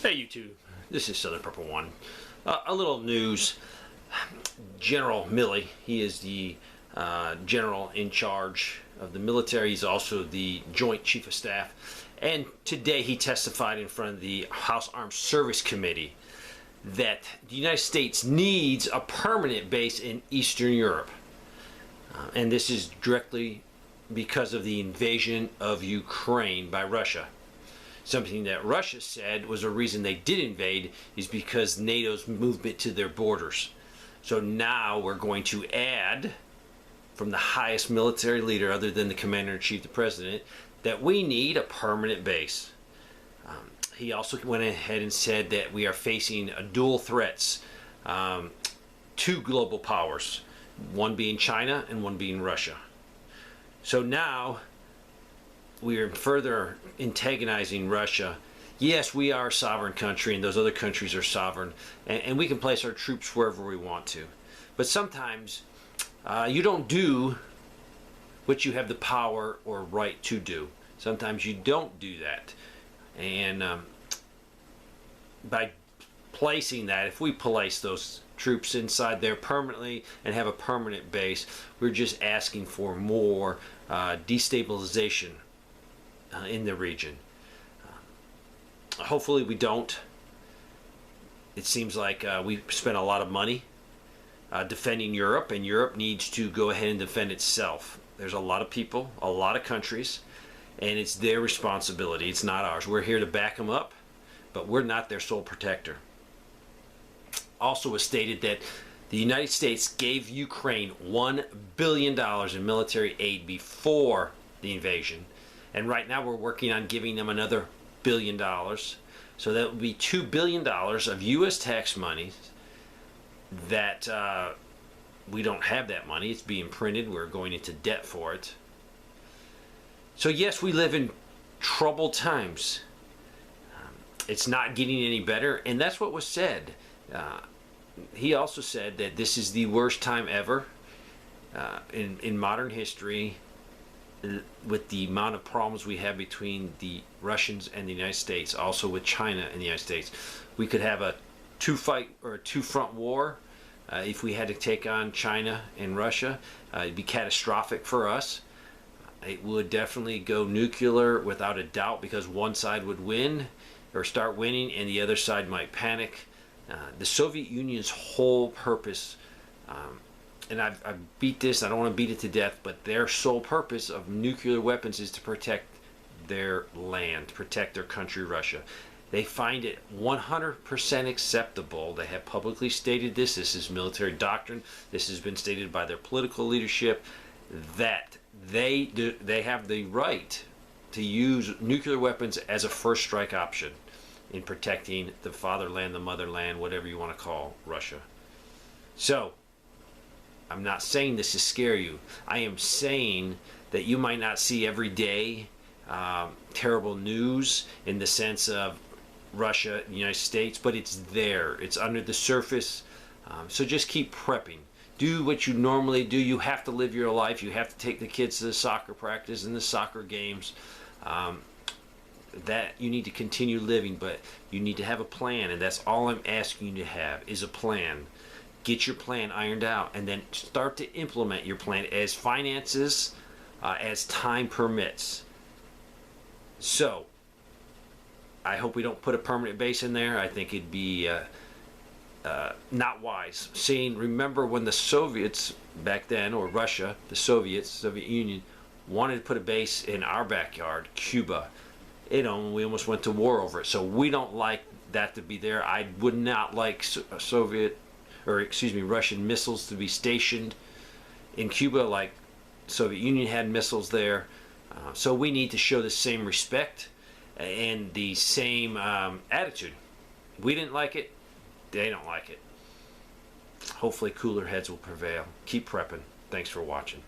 Hey YouTube, this is Southern Purple One. A little news. General Milley, he is the general in charge of the military. He's also the Joint Chief of Staff. And today he testified in front of the House Armed Service Committee that the United States needs a permanent base in Eastern Europe. And this is directly because of the invasion of Ukraine by Russia. Something that Russia said was a reason they did invade is because NATO's movement to their borders. So now we're going to add, from the highest military leader other than the commander-in-chief, the president, that we need a permanent base. He also went ahead and said that we are facing dual threats, two global powers, one being China and one being Russia. So now we are further antagonizing Russia. Yes, we are a sovereign country and those other countries are sovereign, and we can place our troops wherever we want to. But sometimes you don't do what you have the power or right to do. Sometimes you don't do that. And by placing that, if we place those troops inside there permanently and have a permanent base, we're just asking for more destabilization in the region. Hopefully we don't. It seems like we spent a lot of money defending Europe, and Europe needs to go ahead and defend itself. There's a lot of people, a lot of countries, and it's their responsibility. It's not ours. We're here to back them up, but we're not their sole protector. Also was stated that the United States gave Ukraine $1 billion in military aid before the invasion. And right now we're working on giving them another $1 billion. So that would be $2 billion of U.S. tax money that we don't have that money. It's being printed. We're going into debt for it. So yes, we live in troubled times. It's not getting any better, and that's what was said. He also said that this is the worst time ever in modern history, with the amount of problems we have between the Russians and the United States, also with China and the United States. We could have a two-front war if we had to take on China and Russia. It'd be catastrophic for us. It would definitely go nuclear without a doubt, because one side would win or start winning and the other side might panic. The Soviet Union's whole purpose, and I've beat this, I don't want to beat it to death, but their sole purpose of nuclear weapons is to protect their land, to protect their country, Russia. They find it 100% acceptable. They have publicly stated this. This is military doctrine. This has been stated by their political leadership, that they have the right to use nuclear weapons as a first strike option in protecting the fatherland, the motherland, whatever you want to call Russia. So, I'm not saying this to scare you. I am saying that you might not see every day terrible news in the sense of Russia, the United States, but it's there. It's under the surface. So just keep prepping. Do what you normally do. You have to live your life. You have to take the kids to the soccer practice and the soccer games. That you need to continue living, but you need to have a plan, and that's all I'm asking you to have is a plan. Get your plan ironed out, and then start to implement your plan as finances, as time permits. So, I hope we don't put a permanent base in there. I think it'd be not wise. Remember when the Soviets back then, or Russia, the Soviets, Soviet Union, wanted to put a base in our backyard, Cuba. We almost went to war over it. So we don't like that to be there. I would not like Russian missiles to be stationed in Cuba like Soviet Union had missiles there. So we need to show the same respect and the same attitude. We didn't like it. They don't like it. Hopefully cooler heads will prevail. Keep prepping. Thanks for watching.